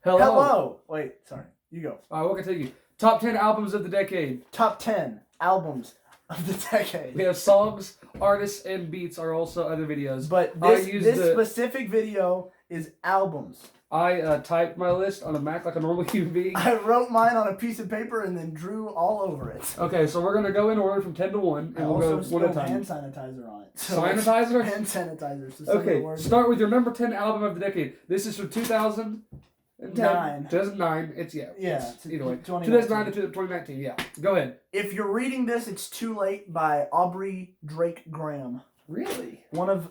Hello. Wait, sorry. You go. All right, we'll continue. Top 10 albums of the decade. Top 10 albums of the decade. We have songs, artists, and beats are also other videos. But this specific video is albums. I typed my list on a Mac like a normal human being. I wrote mine on a piece of paper and then drew all over it. Okay, so we're going to go in order from 10 to 1. And we'll go one at a time. Hand sanitizer on it. So sanitizer? Hand sanitizer. So okay, start with your number 10 album of the decade. This is from 2009. 2009. It's either way. 2009 to 2019. Yeah. Go ahead. If you're reading this, it's Too Late by Aubrey Drake Graham. Really? One of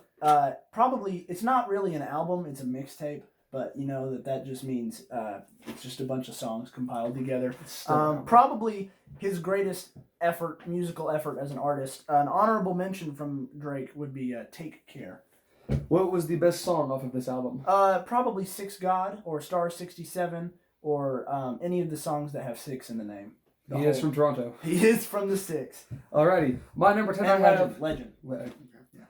probably it's not really an album. It's a mixtape. But you know that just means it's just a bunch of songs compiled together. Probably his greatest musical effort as an artist. An honorable mention from Drake would be Take Care. What was the best song off of this album? Probably Six God or Star 67 or any of the songs that have 6 in the name. He is from Toronto. He is from the 6. Alrighty. My number 10 I have... Legend.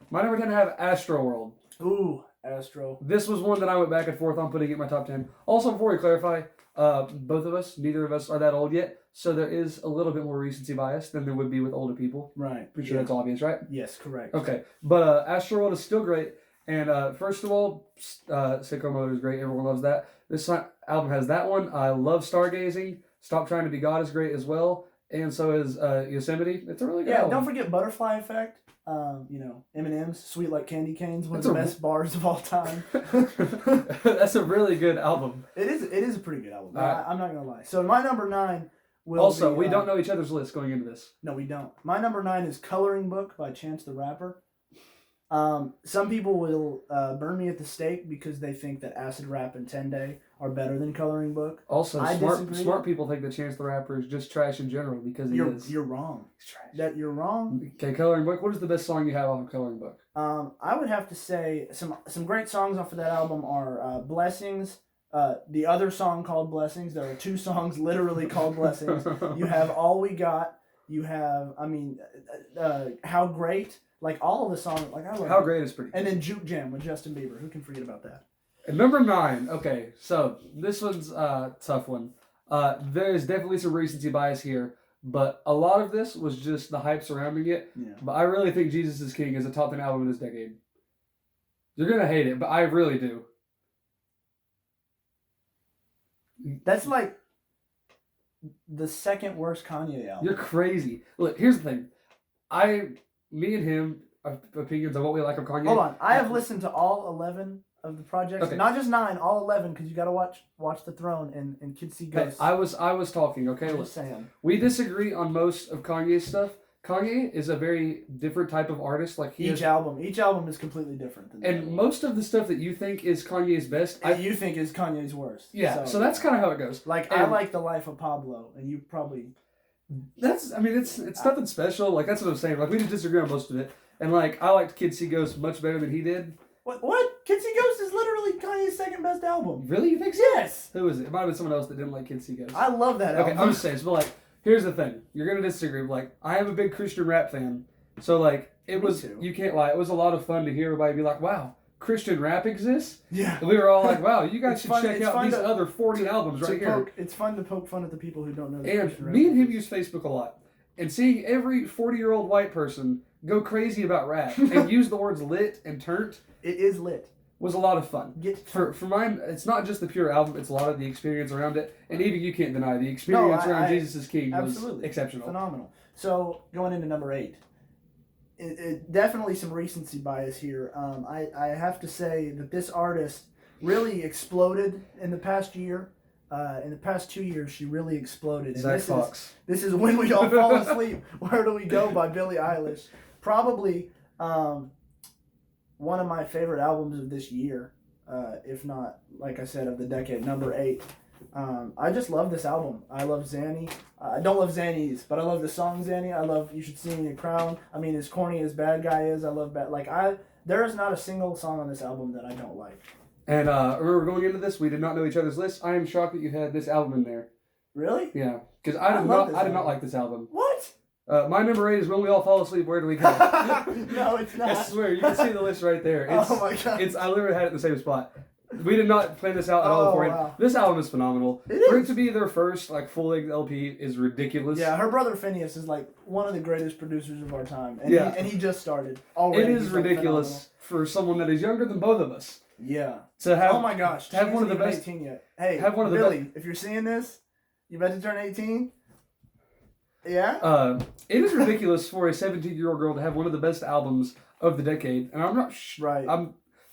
My number 10 I have Astroworld. Ooh. Astro. This was one that I went back and forth on putting in my top 10. Also, before we clarify, both of us, neither of us are that old yet, so there is a little bit more recency bias than there would be with older people. Right. Pretty sure that's obvious, right? Yes, correct. Okay, but Astroworld is still great, and first of all, Sicko Mode is great. Everyone loves that. This album has that one. I love Stargazing. Stop Trying to Be God is great as well, and so is Yosemite. It's a really good album. Don't forget Butterfly Effect. Eminem's Sweet Like Candy Canes, one of the best bars of all time. That's a really good album. It is a pretty good album. I'm not going to lie. So my number 9 will also, be, we don't know each other's list going into this. No, we don't. My number 9 is Coloring Book by Chance the Rapper. Some people will burn me at the stake because they think that Acid Rap and 10 Day are better than Coloring Book. Also, smart people think that Chance the Rapper is just trash in general because he is. You're wrong. He's trash. That you're wrong. Okay, Coloring Book. What is the best song you have off of Coloring Book? I would have to say some great songs off of that album are Blessings. The other song called Blessings. There are 2 songs literally called Blessings. You have All We Got. You have How Great. Like all of the songs, like I love How Great is pretty. And then Juke Jam with Justin Bieber. Who can forget about that? And number 9. Okay, so this one's a tough one. There is definitely some recency bias here, but a lot of this was just the hype surrounding it. Yeah. But I really think Jesus is King is a top 10 album of this decade. You're gonna hate it, but I really do. That's like the second worst Kanye album. You're crazy. Look, here's the thing. Me and him have opinions on what we like of Kanye. Hold on. I have listened to all 11 of the projects. Okay. Not just 9, all 11, because you got to watch The Throne and Kids See Ghosts. I was talking, okay? Just saying. We disagree on most of Kanye's stuff. Kanye is a very different type of artist. Like each album is completely different. And most of the stuff that you think is Kanye's best, you think is Kanye's worst. Yeah, so that's kind of how it goes. Like I like The Life of Pablo, and you probably. It's nothing special. Like that's what I'm saying. Like we just disagree on most of it. And like I liked Kids See Ghosts much better than he did. What? Kids See Ghosts is literally Kanye's second best album. Really? You think so? Yes. Who is it? It might have been someone else that didn't like Kids See Ghosts. I love that album. Okay, I'm just saying. So like, here's the thing. You're gonna disagree. But, like I am a big Christian rap fan. So like it was. You can't lie. It was a lot of fun to hear everybody be like, "Wow, Christian rap exists." Yeah. And we were all like, "Wow, you guys should check out these other 40 albums right here." It's fun to poke fun at the people who don't know. And me and him use Facebook a lot. And seeing every 40-year-old white person go crazy about rap and use the words lit and turnt. It is lit. Was a lot of fun. For mine, it's not just the pure album, it's a lot of the experience around it. And even you can't deny the experience around Jesus is King was exceptional. Phenomenal. So, going into number 8. It definitely some recency bias here. I have to say that this artist really exploded in the past year. In the past 2 years, she really exploded. Zach Fox. This is When We All Fall Asleep. Where Do We Go by Billie Eilish. Probably one of my favorite albums of this year, if not, like I said, of the decade. Number 8. I just love this album. I love Zanny. I don't love Zanny's, but I love the song Zanny. I love You Should See Me in Your Crown. I mean, as corny as Bad Guy is, I love there is not a single song on this album that I don't like. And remember going into this, we did not know each other's lists. I am shocked that you had this album in there. Really? Yeah, because I did not like this album. What? My number 8 is When We All Fall Asleep. Where Do We Go? No, it's not. I swear, you can see the list right there. Oh my god! I literally had it in the same spot. We did not plan this out at all beforehand. Wow. This album is phenomenal. It For is. it to be their first like full-length LP is ridiculous. Yeah, her brother Phineas is like one of the greatest producers of our time, and Yeah. he just started. Already, It is he's, like, ridiculous for someone that is younger than both of us. Yeah. To have, Oh my gosh. to have she one of the isn't even best. 18 yet. Hey, have one of the Billy, if you're seeing this, you about to turn 18? Yeah. It is ridiculous for a 17-year-old girl to have one of the best albums of the decade, and I'm not. Right.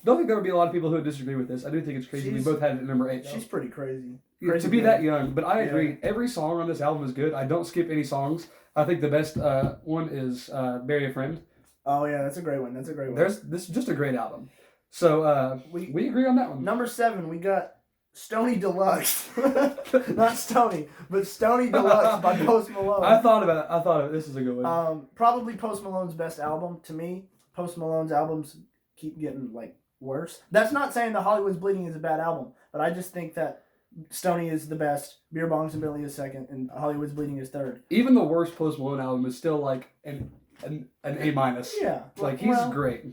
Don't think there would be a lot of people who would disagree with this. I do think it's crazy. We both had it at number 8. She's pretty crazy. To be that young, but I agree. Every song on this album is good. I don't skip any songs. I think the best one is "Bury a Friend." Oh yeah, that's a great one. This is just a great album. So we agree on that one. Number 7, we got Stony Deluxe. Not Stony, but Stony Deluxe by Post Malone. I thought about it. This is a good one. Probably Post Malone's best album to me. Post Malone's albums keep getting like worse. That's not saying that Hollywood's Bleeding is a bad album, but I just think that Stony is the best, Beer Bongs and Billy is second, and Hollywood's Bleeding is third. Even the worst Post Malone album is still like an A minus. Yeah, like he's great.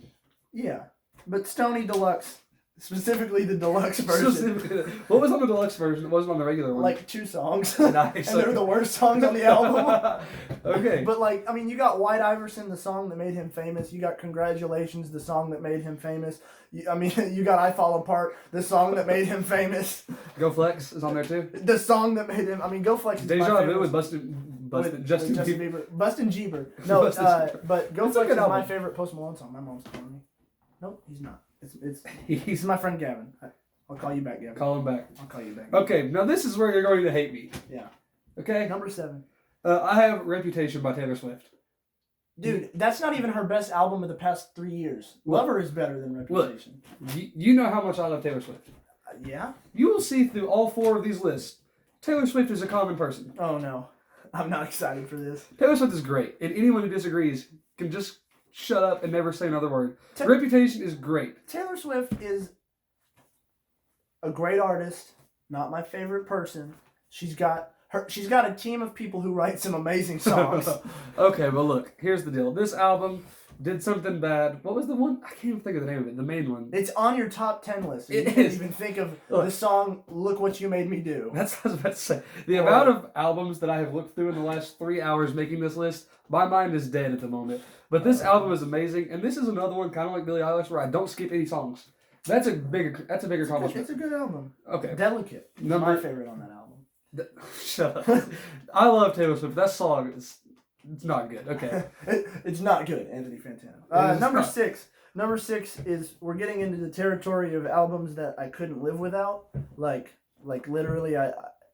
Yeah, but Stony Deluxe, specifically the deluxe version. What was on the deluxe version? It wasn't on the regular one. Like 2 songs. Nice. And they're the worst songs on the album. Okay. But like, I mean, you got White Iverson, the song that made him famous. You got Congratulations, the song that made him famous. You got I Fall Apart, the song that made him famous. Go Flex is on there too. The song that made him. I mean, Go Flex is Deja my favorite. Vu with Justin Bieber. Bustin' Jeeber. No, but Go Flex is album. my favorite Post Malone song. My mom's telling me. Nope, he's not. He's my friend Gavin. I'll call you back, Gavin. Call him back. I'll call you back. Okay, now this is where you're going to hate me. Yeah. Okay. Number 7. I have Reputation by Taylor Swift. Dude, that's not even her best album of the past 3 years. Lover is better than Reputation. You know how much I love Taylor Swift. Yeah? You will see through all 4 of these lists, Taylor Swift is a common person. Oh, no. I'm not excited for this. Taylor Swift is great, and anyone who disagrees can just shut up and never say another word. Reputation is great. Taylor Swift is a great artist, not my favorite person. She's got a team of people who write some amazing songs. Okay, but look, here's the deal. This album did something bad. What was the one? I can't even think of the name of it. The main one. It's on your top 10 list. You can't even think of the song "Look What You Made Me Do." That's what I was about to say. The amount of albums that I have looked through in the last 3 hours making this list, my mind is dead at the moment. But this album is amazing, and this is another one kind of like Billie Eilish where I don't skip any songs. That's a bigger accomplishment. It's a good album. Okay. Delicate. My favorite on that album. Shut up. I love Taylor Swift. That song is not good. Okay. It's not good, Anthony Fantano. Number 6 is we're getting into the territory of albums that I couldn't live without. Like literally,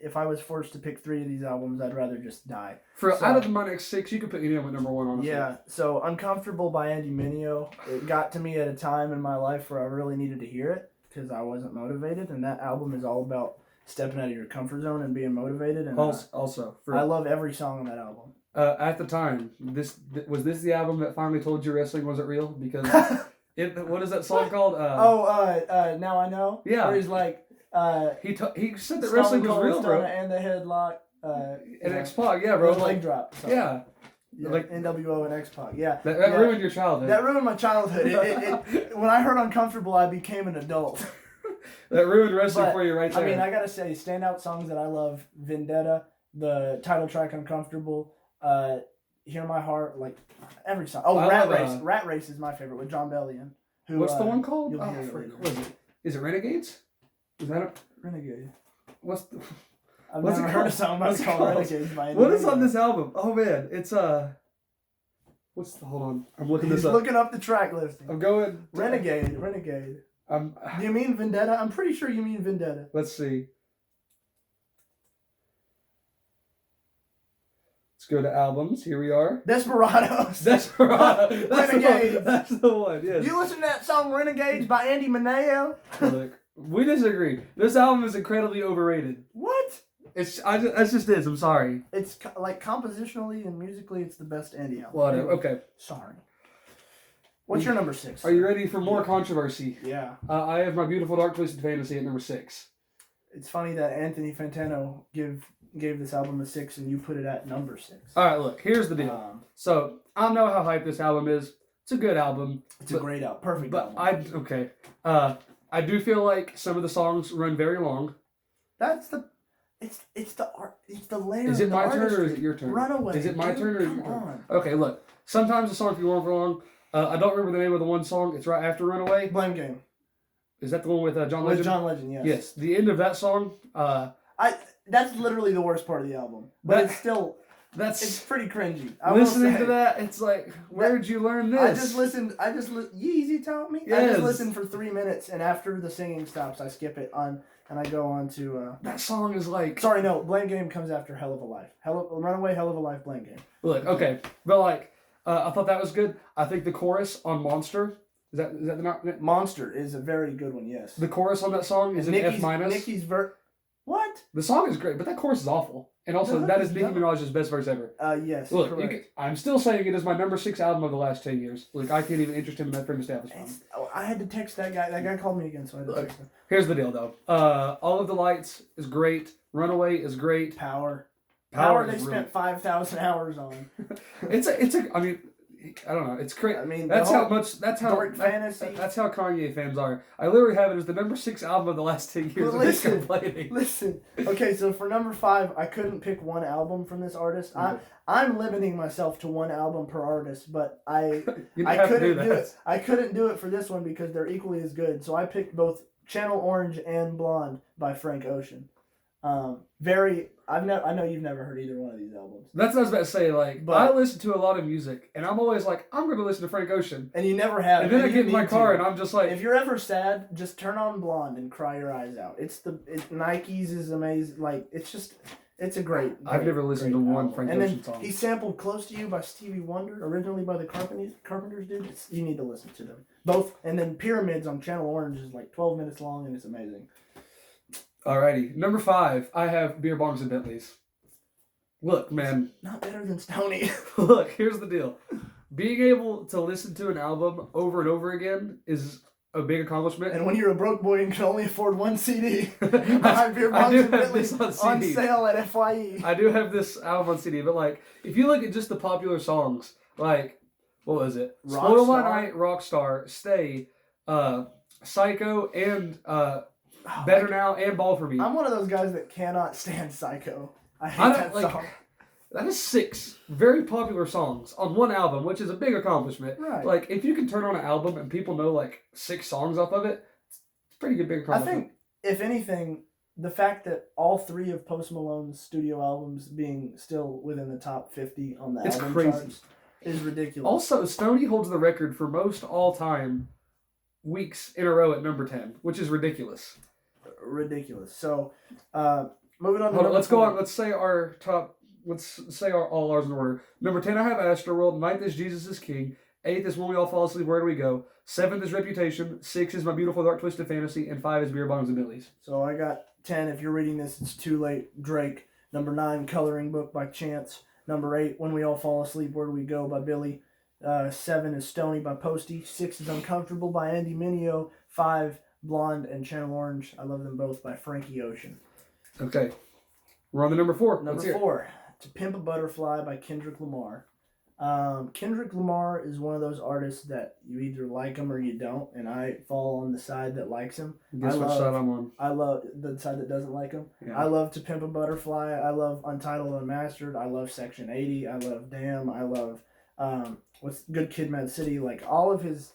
if I was forced to pick 3 of these albums, I'd rather just die. Out of my next 6, you could put Mineo at number 1, honestly. Yeah, so Uncomfortable by Andy Mineo. It got to me at a time in my life where I really needed to hear it because I wasn't motivated, and that album is all about stepping out of your comfort zone and being motivated. And I love every song on that album. At the time, was this the album that finally told you wrestling wasn't real? Because what is that song called? Now I Know. Yeah, where he's like, he said that wrestling was real, bro. And the headlock. And X-Pac, yeah, bro. Leg drop. Sorry. Yeah. Like NWO and X-Pac, yeah. That ruined your childhood. That ruined my childhood. When I heard Uncomfortable, I became an adult. That ruined wrestling for you right there. I mean, I gotta say, standout songs that I love: Vendetta, the title track "Uncomfortable," "Hear My Heart," like every song. Oh, Rat Race. Rat Race is my favorite with John Bellion. What's the one called? What is it? Is it Renegades? Is that Renegade? I've never heard a song that's called Renegades by What is on this album? Oh man, it's hold on, I'm looking this up. Looking up the track listing. I'm going Renegade. Do you mean Vendetta? I'm pretty sure you mean Vendetta. Let's see. Let's go to albums. Here we are. Desperados. Renegades. That's the one. Yes. You listen to that song Renegades by Andy Mineo? Look, we disagree. This album is incredibly overrated. What? That's just is. I'm sorry. It's like compositionally and musically, it's the best Andy album. Whatever. Okay. Sorry. What's your number 6? Are you ready for more controversy? Yeah. I have My Beautiful Dark Twisted Fantasy at number 6. It's funny that Anthony Fantano gave this album a 6 and you put it at number 6. All right, look. Here's the deal. So I know how hype this album is. It's a good album. It's a great album. Perfect album. I do feel like some of the songs run very long. That's the. It's the art. It's the layer. Is it of the my turn or artistry. is it your turn? Runaway. Is it my turn or your Come turn? on. Okay, look. Sometimes the song can go on for long. I don't remember the name of the one song. It's right after Runaway. Blame Game. Is that the one with John Legend? With John Legend, yes. Yes. The end of that song. That's literally the worst part of the album, but it's still. It's pretty cringy. Listening to that, it's like, where'd you learn this? I just listened. Yeezy taught me. Yes. I just listened for 3 minutes, and after the singing stops, I skip it and I go on to. That song is like. Sorry, no. Blame Game comes after Hell of a Life. Runaway, Hell of a Life, Blame Game. Look, okay, but like, I thought that was good. I think the chorus on Monster. Is that not? Monster is a very good one. Yes. The chorus on that song is an F minus. Nicki's What? The song is great, but that chorus is awful. And also, that is Nicki Minaj's best verse ever. Yes. Look, I'm still saying it is my number 6 album of the last 10 years. Like, I can't even interest him in that Friend Establishment. I had to text that guy. That guy called me again, so I had to text him. Here's the deal, though. All of the Lights is great. Runaway is great. Power Power they spent 5,000 hours on. I mean, I don't know. It's crazy. I mean, that's how fantasy. That's how Kanye fans are. I literally have it as the number 6 album of the last 10 years. Listen. Okay, so for number 5, I couldn't pick one album from this artist. Okay. I'm limiting myself to one album per artist, but I couldn't do it. I couldn't do it for this one because they're equally as good. So I picked both Channel Orange and Blonde by Frank Ocean. I know you've never heard either one of these albums. That's what I was about to say. Like, but I listen to a lot of music, and I'm always like, I'm going to listen to Frank Ocean. And you never have. And then I get in my car, and I'm just like, if you're ever sad, just turn on Blonde and cry your eyes out. Nike's is amazing. Like, it's a great. I've never listened to one Frank Ocean song. He sampled "Close to You" by Stevie Wonder, originally by the Carpenters, dude. You need to listen to them both. And then Pyramids on Channel Orange is like 12 minutes long, and it's amazing. Alrighty, number 5, I have Beer Bongs and Bentleys. Look, man. Not better than Stoney. Look, here's the deal. Being able to listen to an album over and over again is a big accomplishment. And when you're a broke boy and can only afford one CD, you buy Beer Bongs and Bentleys on sale at FYE. I do have this album on CD, but like, if you look at just the popular songs, like, what was it? Spoil My Night, Rockstar, Stay, Psycho, and Better Now, and Ball for Me. I'm one of those guys that cannot stand Psycho. I hate that song. That is 6 very popular songs on one album, which is a big accomplishment. Right. Like, if you can turn on an album and people know, like, 6 songs off of it, it's a pretty good big accomplishment. I think, if anything, the fact that all 3 of Post Malone's studio albums being still within the top 50 on the album charts is ridiculous. Also, Stoney holds the record for most all-time weeks in a row at number 10, which is ridiculous. Ridiculous. So, moving on. Let's go on. Let's say our top. Let's say all ours in order. Number 10, I have Astroworld. 9th is Jesus is King. 8th is When We All Fall Asleep, Where Do We Go? 7th is Reputation. 6 is My Beautiful Dark Twisted Fantasy. And 5 is Beer Bongs and Bentleys. So I got 10. If you're reading this, it's too late. Drake. Number 9, Coloring Book by Chance. Number 8, When We All Fall Asleep, Where Do We Go? By Billy. 7 is Stoney by Posty. 6 is Uncomfortable by Andy Mineo. 5, Blonde and Channel Orange. I Love Them Both by Frankie Ocean. Okay. We're on the number 4. Number 4, To Pimp a Butterfly by Kendrick Lamar. Kendrick Lamar is one of those artists that you either like him or you don't, and I fall on the side that likes him. Guess what side I'm on? I love the side that doesn't like him. Yeah. I love To Pimp a Butterfly. I love Untitled Unmastered. I love Section 80. I love Damn. I love what's Good Kid, Mad City. Like, all of his,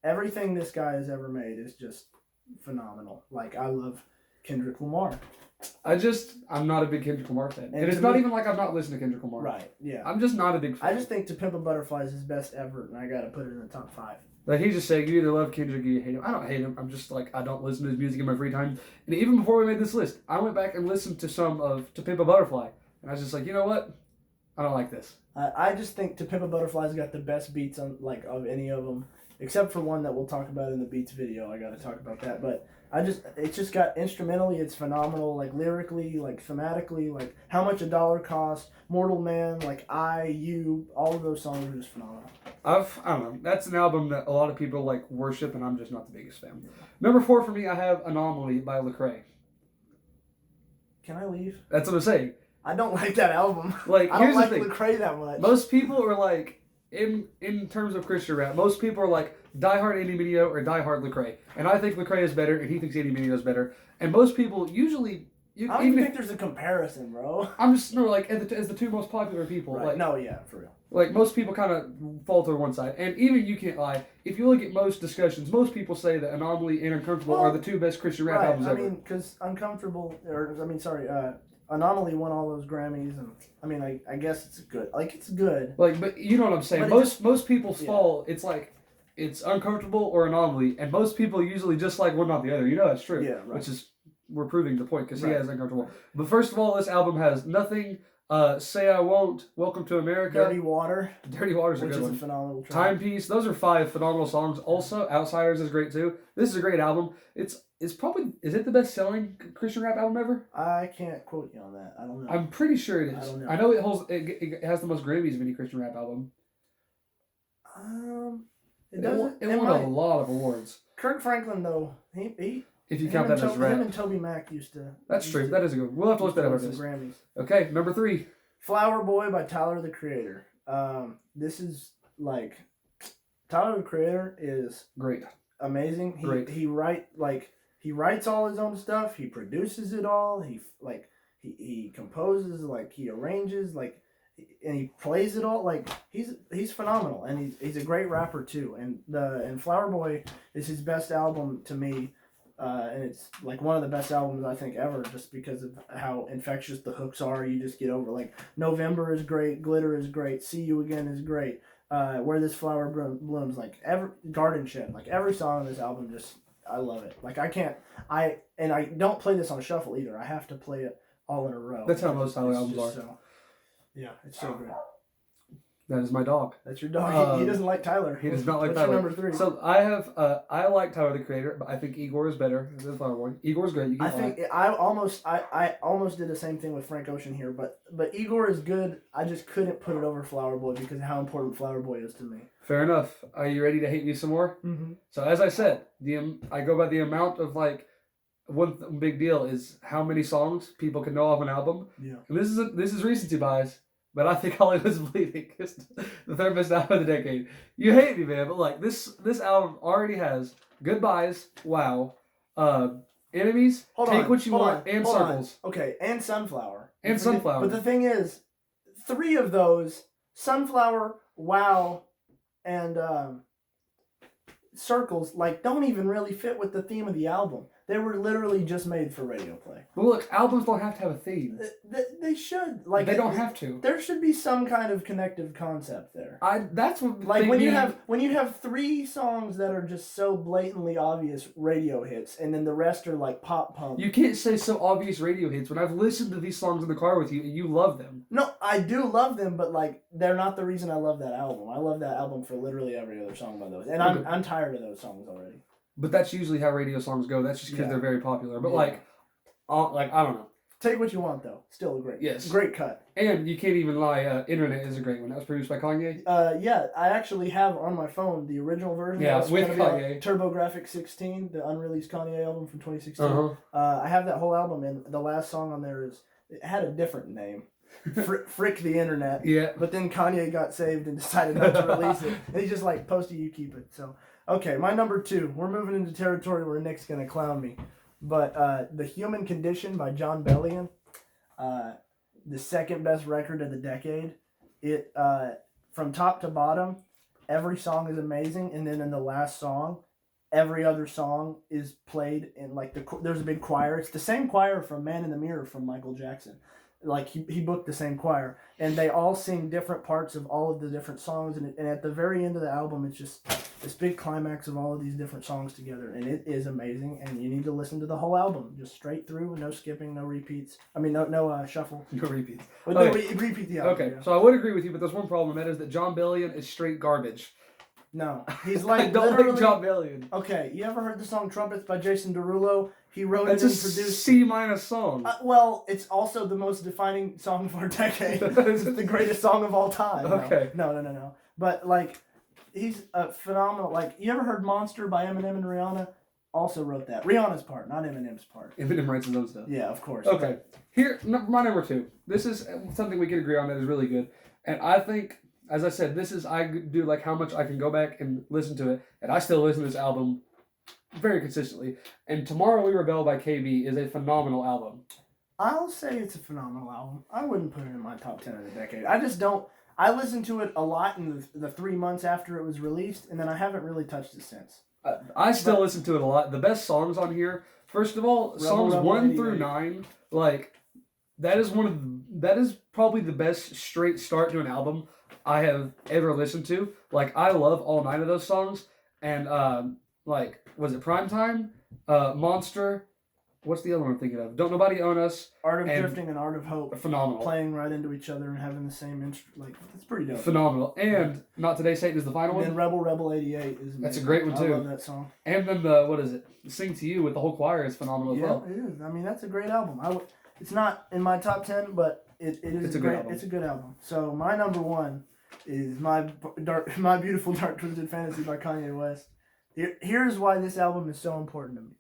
everything this guy has ever made is just phenomenal. Like, I love Kendrick Lamar. I'm not a big Kendrick Lamar fan. And it's not even like I'm not listening to Kendrick Lamar. Right, yeah. I'm just not a big fan. I just think To Pimp a Butterfly is his best ever, and I gotta put it in the top 5. Like, he's just saying, you either love Kendrick or you hate him. I don't hate him. I'm just like, I don't listen to his music in my free time. And even before we made this list, I went back and listened to some of To Pimp a Butterfly. And I was just like, you know what? I don't like this. I just think To Pimp a Butterfly's got the best beats of any of them, except for one that we'll talk about in the Beats video. I gotta talk about that, but it's just got instrumentally, it's phenomenal, like lyrically, like thematically, like How Much a Dollar Cost, Mortal Man, like You, all of those songs are just phenomenal. I don't know. That's an album that a lot of people like worship, and I'm just not the biggest fan. Number 4 for me, I have Anomaly by Lecrae. Can I leave? That's what I'm saying. I don't like that album. Like, I don't like Lecrae that much. Most people are like, in terms of Christian rap, most people are like diehard Andy Mineo or diehard Lecrae, and I think Lecrae is better, and he thinks Andy Mineo is better. And most people usually, I don't even think there's a comparison, bro. I'm just like as the two most popular people. Right. Like No, yeah, for real. Like most people kind of fall to one side, and even you can't lie. If you look at most discussions, most people say that Anomaly and Uncomfortable are the two best Christian rap albums ever. I mean, because Anomaly won all those Grammys, and I mean, I guess it's good. Like, it's good. Like, but you know what I'm saying. Most people's fall. It's like it's Uncomfortable or Anomaly, and most people usually just like one, not the other. You know that's true. Yeah, right. Which is we're proving the point because he has Uncomfortable. But first of all, this album has Nothing. Say I Won't, Welcome to America. Dirty Water. Dirty Water's a good one. Which is a phenomenal track. Timepiece. Those are 5 phenomenal songs. Also, Outsiders is great too. This is a great album. It's probably, is it the best selling Christian rap album ever? I can't quote you on that. I don't know. I'm pretty sure it is. I don't know. I know it has the most Grammys of any Christian rap album. It doesn't. It won a lot of awards. Kirk Franklin though, he if you count that as rap. Him and Toby Mac used to. That's true. That is a good. We'll have to look that up after this. Grammys. Okay, number 3. Flower Boy by Tyler the Creator. This is like Tyler the Creator is great, amazing. He writes all his own stuff. He produces it all. He composes, like he arranges, like, and he plays it all. Like he's phenomenal, and he's a great rapper too. And Flower Boy is his best album to me. And it's like one of the best albums I think ever, just because of how infectious the hooks are. You just get over. Like November is great, Glitter is great, See You Again is great. Where This Flower Blooms, like every Garden Shed, like every song on this album, just I love it. Like I don't play this on shuffle either. I have to play it all in a row. That's how most Tyler albums are. So, yeah, it's so great. That is my dog. That's your dog. He doesn't like Tyler. He does not like What's Tyler. Your number 3? So I like Tyler the Creator, but I think Igor is better than Flower Boy. Igor's great. I almost did the same thing with Frank Ocean here, but Igor is good. I just couldn't put it over Flower Boy because of how important Flower Boy is to me. Fair enough. Are you ready to hate me some more? Mm-hmm. So as I said, I go by the amount of like. One big deal is how many songs people can know off an album. Yeah. And this is recency bias. But I think Hollywood's Bleeding is the 3rd best album of the decade. You hate me, man, but like this album already has Goodbyes, Wow, Enemies, Take What You Want, and Circles. Okay, and Sunflower. And Sunflower. But the thing is, 3 of those, Sunflower, Wow, and Circles, like don't even really fit with the theme of the album. They were literally just made for radio play. Well, look, albums don't have to have a theme. They should. Like they don't have to. There should be some kind of connective concept there. That's what. Like when you have 3 songs that are just so blatantly obvious radio hits, and then the rest are like pop punk. You can't say so obvious radio hits when I've listened to these songs in the car with you and you love them. No, I do love them, but like they're not the reason I love that album. I love that album for literally every other song by those, and I'm tired of those songs already. But that's usually how radio songs go. That's just because they're very popular. But like I don't know. Take What You Want though. Still a great cut. And you can't even lie. Internet is a great one. That was produced by Kanye. Yeah, I actually have on my phone the original version. Yeah, with Kanye. TurboGrafx 16, the unreleased Kanye album from 2016. Uh-huh. I have that whole album, and the last song on there it had a different name. Frick the Internet. Yeah. But then Kanye got saved and decided not to release it. And he's just like, post it, you keep it. So, okay, my number 2. We're moving into territory where Nick's going to clown me. But The Human Condition by John Bellion, the 2nd best record of the decade. It from top to bottom, every song is amazing. And then in the last song, every other song is played in like there's a big choir. It's the same choir from Man in the Mirror from Michael Jackson. Like he booked the same choir, and they all sing different parts of all of the different songs, and at the very end of the album, it's just this big climax of all of these different songs together, and it is amazing. And you need to listen to the whole album, just straight through, no skipping, no repeats. I mean, no shuffle. No repeats. But okay. Repeat the album. Okay, yeah. So I would agree with you, but there's one problem. That is that John Bellion is straight garbage. No, he's like I don't like John Bellion. Okay, you ever heard the song "Trumpets" by Jason Derulo? He wrote it and produced. C- song. Well, it's also the most defining song of our decade. It's the greatest song of all time. Okay. No. But like, he's a phenomenal. Like, you ever heard "Monster" by Eminem and Rihanna? Also wrote that. Rihanna's part, not Eminem's part. Eminem writes his own stuff. Yeah, of course. Okay. Here, my number 2. This is something we can agree on that is really good, and I think as I said, I do like how much I can go back and listen to it, and I still listen to this album very consistently. And Tomorrow We Rebel by KB is a phenomenal album. I'll say it's a phenomenal album. I wouldn't put it in my top 10 of the decade. I just don't. I listened to it a lot in the 3 months after it was released, and then I haven't really touched it since. I still listen to it a lot. The best songs on here, first of all, songs 1 through 9, like that is probably the best straight start to an album I have ever listened to. Like I love all 9 of those songs, and like was it Primetime, Monster. What's the other one I'm thinking of? Don't Nobody Own Us. Art of Drifting and Art of Hope. Phenomenal. Playing right into each other and having the same instrument. Like, it's pretty dope. Phenomenal. And Not Today, Satan is the final one. And Rebel 88 is amazing. That's a great one, too. I love that song. And then what is it? Sing to You with the whole choir is phenomenal as well. Yeah, it is. I mean, that's a great album. It's not in my top 10, but it's a great album. It's a good album. So, my number 1 is My Beautiful Dark Twisted Fantasy by Kanye West. Here's why this album is so important to me.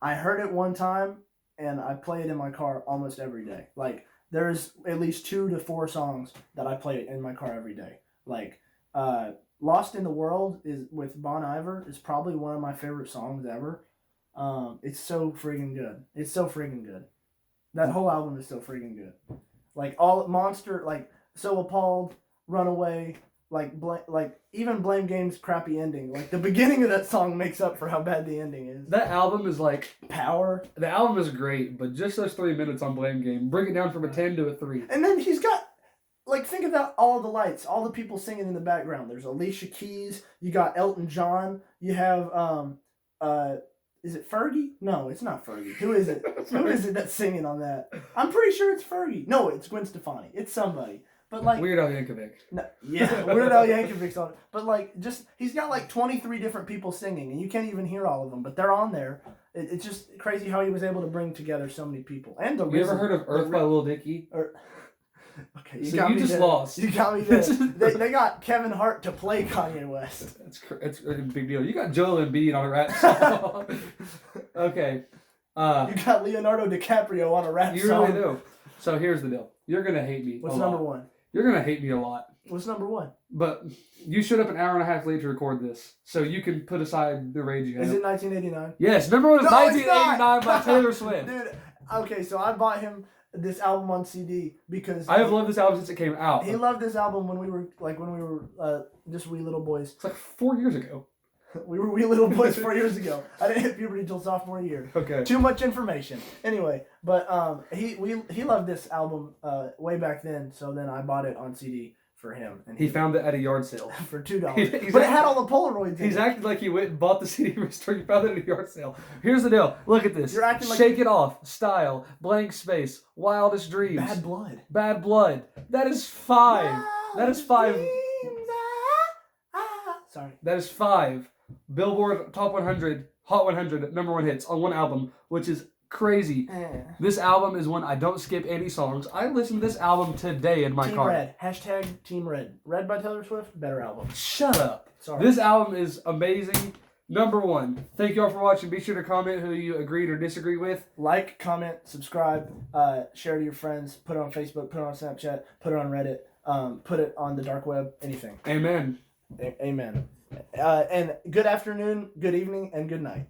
I heard it one time, and I play it in my car almost every day. Like, there's at least 2 to 4 songs that I play in my car every day. Like, Lost in the World is with Bon Iver is probably one of my favorite songs ever. It's so friggin' good. It's so friggin' good. That whole album is so friggin' good. Like, all Monster, like, So Appalled, Runaway, like even Blame Game's crappy ending. Like, the beginning of that song makes up for how bad the ending is. That album is like... Power. The album is great, but just those 3 minutes on Blame Game, bring it down from a 10 to a 3. And then he's got... Like, think about all the lights, all the people singing in the background. There's Alicia Keys, you got Elton John, you have, is it Fergie? No, it's not Fergie. Who is it? Who is it that's singing on that? I'm pretty sure it's Fergie. No, it's Gwen Stefani. It's somebody. But like Weird Al Yankovic. No, yeah, Weird Al Yankovic's on it. But like, just he's got like 23 different people singing, and you can't even hear all of them, but they're on there. It's just crazy how he was able to bring together so many people. And the you ever heard of Earth by Lil Dicky? Okay, you just lost. You got me there. they got Kevin Hart to play Kanye West. It's a big deal. You got Joel Embiid on a rap song. Okay. You got Leonardo DiCaprio on a rap song. You really do. So here's the deal. You're gonna hate me. What's number 1? You're gonna hate me a lot. What's number 1? But you showed up an hour and a half late to record this, so you can put aside the rage you have. Is it 1989? Yes, number 1 is 1989 by Taylor Swift. Dude, okay, so I bought him this album on CD because I have loved this album since it came out. He loved this album when we were just wee little boys. It's like 4 years ago. We were wee little boys 4 years ago. I didn't hit puberty until sophomore year. Okay. Too much information. Anyway, but he loved this album way back then, so then I bought it on CD for him. And he found it at a yard sale. For $2. But it had all the Polaroids in He's acting like he went and bought the CD from a store. You found it at a yard sale. Here's the deal. Look at this. You're acting like Shake It Off, Style, Blank Space, Wildest Dreams. Bad Blood. Bad Blood. That is 5. That is 5. Sorry. That is 5 Billboard Top 100, Hot 100, number 1 hits on one album, which is crazy. This album is one I don't skip any songs. I listen to this album today in my car. Red. Hashtag Team Red. Red by Taylor Swift, better album. Shut up. Sorry. This album is amazing. Number 1. Thank you all for watching. Be sure to comment who you agreed or disagree with. Like, comment, subscribe, share to your friends, put it on Facebook, put it on Snapchat, put it on Reddit, put it on the dark web, anything. Amen. Amen. And good afternoon, good evening, and good night.